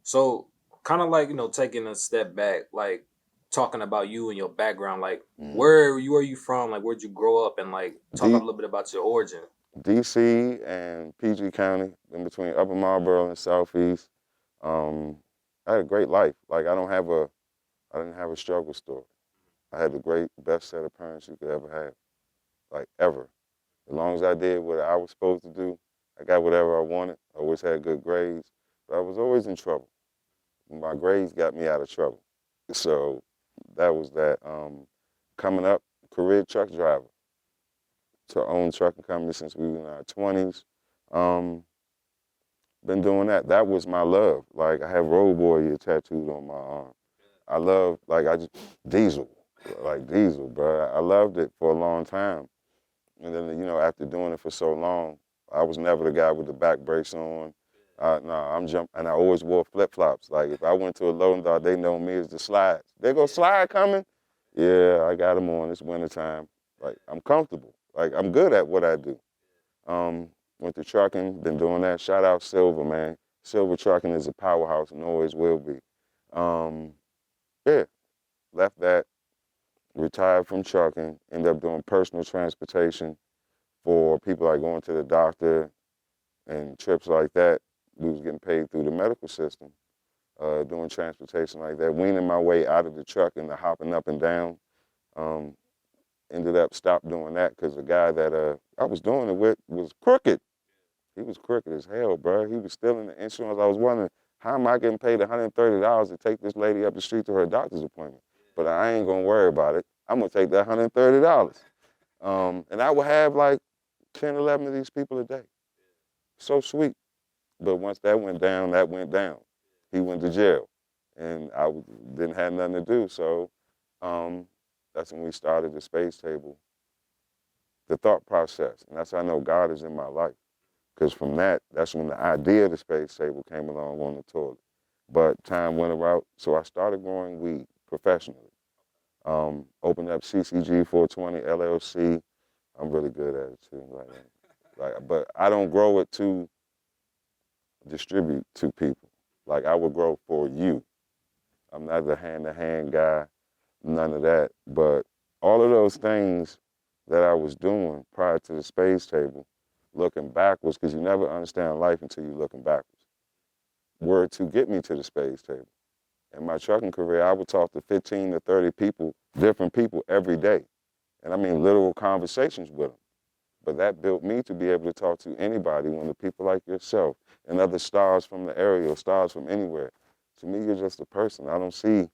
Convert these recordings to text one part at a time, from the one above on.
So kind of like, taking a step back, like talking about you and your background, like Mm. where you from? Like where'd you grow up and like talk a D- little bit about your origin. DC and PG County, in between Upper Marlboro and Southeast. Um, I had a great life. Like I didn't have a struggle story. I had the great best set of parents you could ever have, like ever. As long as I did what I was supposed to do, I got whatever I wanted. I always had good grades, but I was always in trouble. My grades got me out of trouble. So that was that. Coming up, career truck driver. To own trucking company since we were in our 20s. Um, been doing that. That was my love. Like I have Road Warrior tattooed on my arm. I love, like I just, Diesel, like Diesel, bro. I loved it for a long time. And then, after doing it for so long, I was never the guy with the back brace on. No, I'm jumping, and I always wore flip flops. Like if I went to a loading dock, they know me as the slides. They go slide coming. Yeah, I got them on. It's wintertime. Like I'm comfortable. Like I'm good at what I do. Um, went to trucking, been doing that. Shout out Silver, man. Silver Trucking is a powerhouse and always will be. Um, yeah, left that, retired from trucking, ended up doing personal transportation for people like going to the doctor and trips like that. We was getting paid through the medical system, doing transportation like that, weaning my way out of the truck and the hopping up and down. Um, ended up stopped doing that because the guy that I was doing it with was crooked. He was crooked as hell, bro. He was stealing the insurance. I was wondering, how am I getting paid $130 to take this lady up the street to her doctor's appointment? But I ain't gonna worry about it. I'm gonna take that $130. And I would have like 10, 11 of these people a day. So sweet. But once that went down, that went down. He went to jail. And didn't have nothing to do. So um, that's when we started the Space Table, the thought process. And that's how I know God is in my life. Because from that, that's when the idea of the Space Table came along on the toilet. But time went around, so I started growing weed professionally. Opened up CCG 420 LLC. I'm really good at it too. But I don't grow it to distribute to people. Like I would grow for you. I'm not the hand-to-hand guy, none of that. But all of those things that I was doing prior to the Space Table, looking backwards, because you never understand life until you're looking backwards, were to get me to the Space Table. In my trucking career, I would talk to 15 to 30 people, different people every day. And I mean literal conversations with them. But that built me to be able to talk to anybody, when the people like yourself and other stars from the area or stars from anywhere. To me, you're just a person. I don't see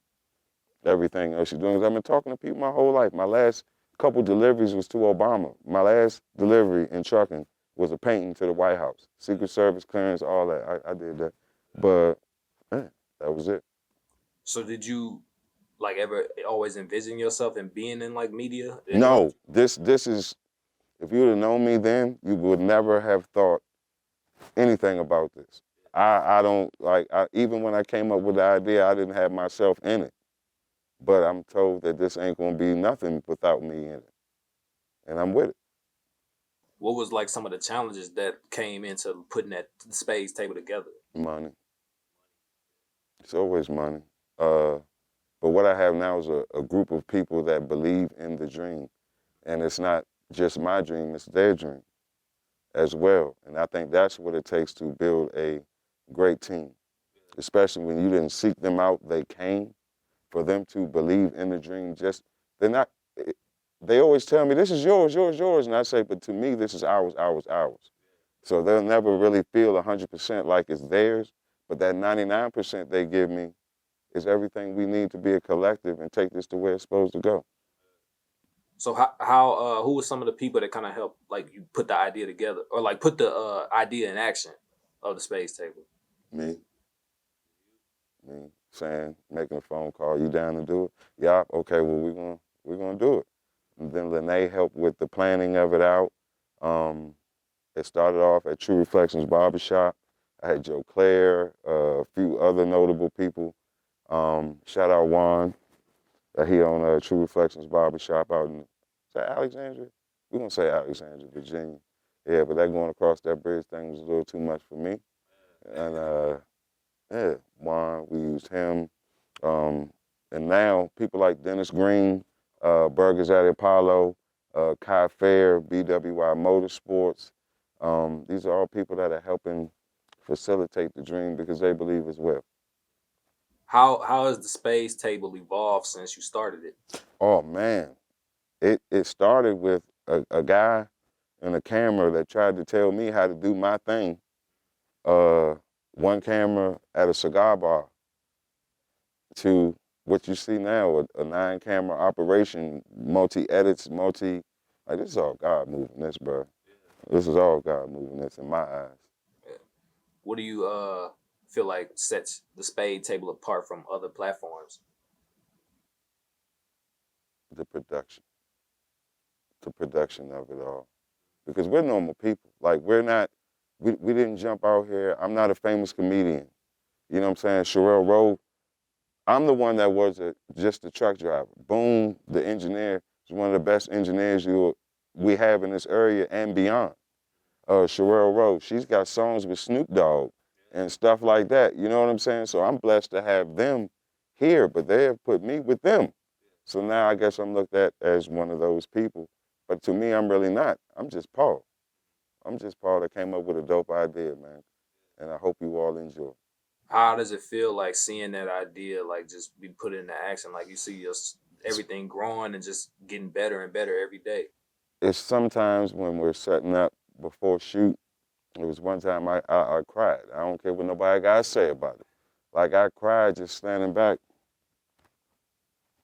everything else you're doing. 'Cause I've been talking to people my whole life. My last couple deliveries was to Obama. My last delivery in trucking was a painting to the White House. Secret Service clearance, all that. I did that. But man, that was it. So did you like ever always envision yourself in being in like media? No, this is, if you would have known me then, you would never have thought anything about this. I don't like even when I came up with the idea, I didn't have myself in it. But I'm told that this ain't gonna be nothing without me in it. And I'm with it. What was like some of the challenges that came into putting that Spades Table together? Money. It's always money. Uh, but what I have now is a group of people that believe in the dream. And it's not just my dream, it's their dream as well. And I think that's what it takes to build a great team, especially when you didn't seek them out, they came. For them to believe in the dream, they're not, they always tell me, this is yours, yours, yours. And I say, but to me, this is ours, ours, ours. So they'll never really feel 100% like it's theirs, but that 99% they give me is everything we need to be a collective and take this to where it's supposed to go. So how who was some of the people that kind of helped like you put the idea together or like put the idea in action of the Spades Table? Me, me, saying, making a phone call, you down to do it? Yeah, okay, well, we're gonna do it. And then Lene helped with the planning of it out. Um, It started off at True Reflections Barbershop. I had Joe Claire, a few other notable people. Shout out Juan. He owned True Reflections Barbershop out in, is that Alexandria? We're gonna say Alexandria, Virginia. Yeah, but that going across that bridge thing was a little too much for me. And Yeah, Juan, we used him. And now people like Dennis Green, Burgers at Apollo, Kai Fair, BWI Motorsports. These are all people that are helping facilitate the dream because they believe as well. How has the Spadez Table evolved since you started it? Oh man, it started with a guy and a camera that tried to tell me how to do my thing. One camera at a cigar bar to what you see now, a 9-camera operation, multi-edits, like this is all God moving this, bro. This is all God moving this in my eyes. What do you feel like sets the Spade Table apart from other platforms? The production of it all. Because we're normal people. Like we didn't jump out here. I'm not a famous comedian. You know what I'm saying? Sherelle Rowe, I'm the one that was just a truck driver. Boom, the engineer is one of the best engineers we have in this area and beyond. Sherelle Rowe, she's got songs with Snoop Dogg and stuff like that. You know what I'm saying? So I'm blessed to have them here, but they have put me with them. So now I guess I'm looked at as one of those people. But to me, I'm really not. I'm just Paul. I'm just Paul that came up with a dope idea, man. And I hope you all enjoy. How does it feel like seeing that idea like just be put into action? Like you see everything growing and just getting better and better every day. It's sometimes when we're setting up before shoot, it was one time I cried. I don't care what nobody got to say about it. Like I cried just standing back.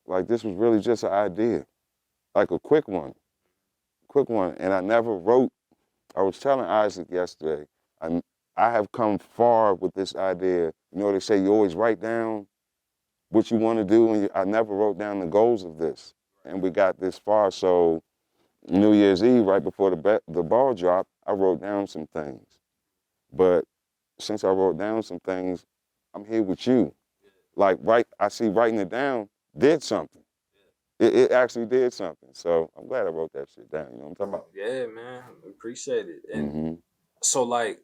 Like this was really just an idea. Like a quick one. And I never wrote. I was telling Isaac yesterday, I have come far with this idea. You know, they say you always write down what you want to do, and I never wrote down the goals of this. And we got this far, so New Year's Eve, right before the ball drop, I wrote down some things. But since I wrote down some things, I'm here with you. Like, I see writing it down did something. It actually did something. So I'm glad I wrote that shit down. You know what I'm talking about? Yeah, man. Appreciate it. And Mm-hmm. so like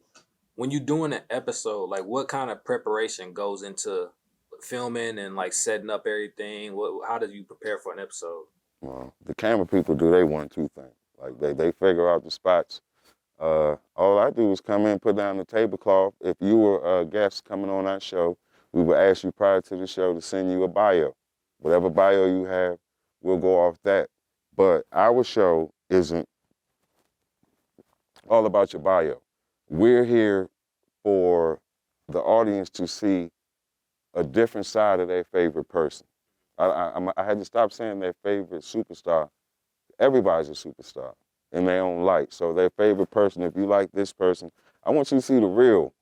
when you're doing an episode, like what kind of preparation goes into filming and like setting up everything? How do you prepare for an episode? Well, the camera people do they 1-2 thing. Like they figure out the spots. All I do is come in, put down the tablecloth. If you were a guest coming on our show, we would ask you prior to the show to send you a bio. Whatever bio you have, we'll go off that. But our show isn't all about your bio. We're here for the audience to see a different side of their favorite person. I had to stop saying their favorite superstar. Everybody's a superstar in their own light. So their favorite person, if you like this person, I want you to see the real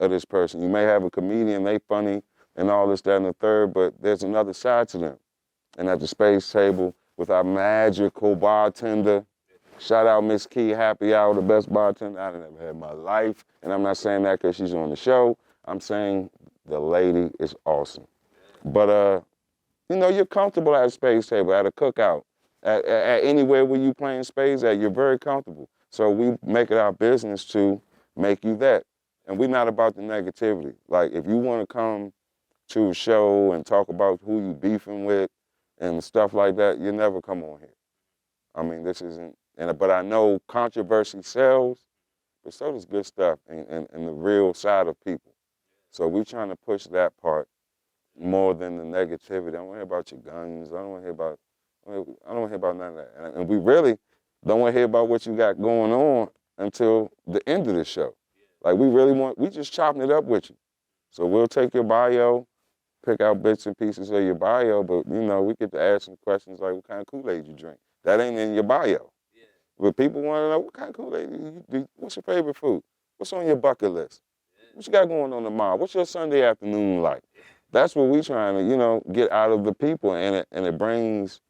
of this person. You may have a comedian, they funny and all this, that, and the third, but there's another side to them. And at the Spadez Table with our magical bartender, shout out Miss Key, happy hour, the best bartender I've ever had in my life. And I'm not saying that because she's on the show. I'm saying the lady is awesome. But, you know, you're comfortable at a Spadez Table, at a cookout, at anywhere where you playing spades at, you're very comfortable. So we make it our business to make you that. And we're not about the negativity. Like, if you want to come to a show and talk about who you beefing with and stuff like that, you never come on here. I mean, this isn't, but I know controversy sells, but so does good stuff and the real side of people. So we're trying to push that part more than the negativity. I don't want to hear about your guns. I don't want to hear about none of that. And we really don't want to hear about what you got going on until the end of the show. Like we just chopping it up with you. So we'll take your bio, pick out bits and pieces of your bio, but you know, we get to ask some questions like what kind of Kool-Aid you drink. That ain't in your bio. Yeah. But people want to know what kind of Kool-Aid you do. What's your favorite food? What's on your bucket list? What you got going on tomorrow? What's your Sunday afternoon like? That's what we trying to, you know, get out of the people, and it brings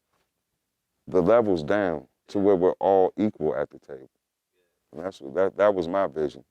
the levels down to where we're all equal at the table. And that was my vision.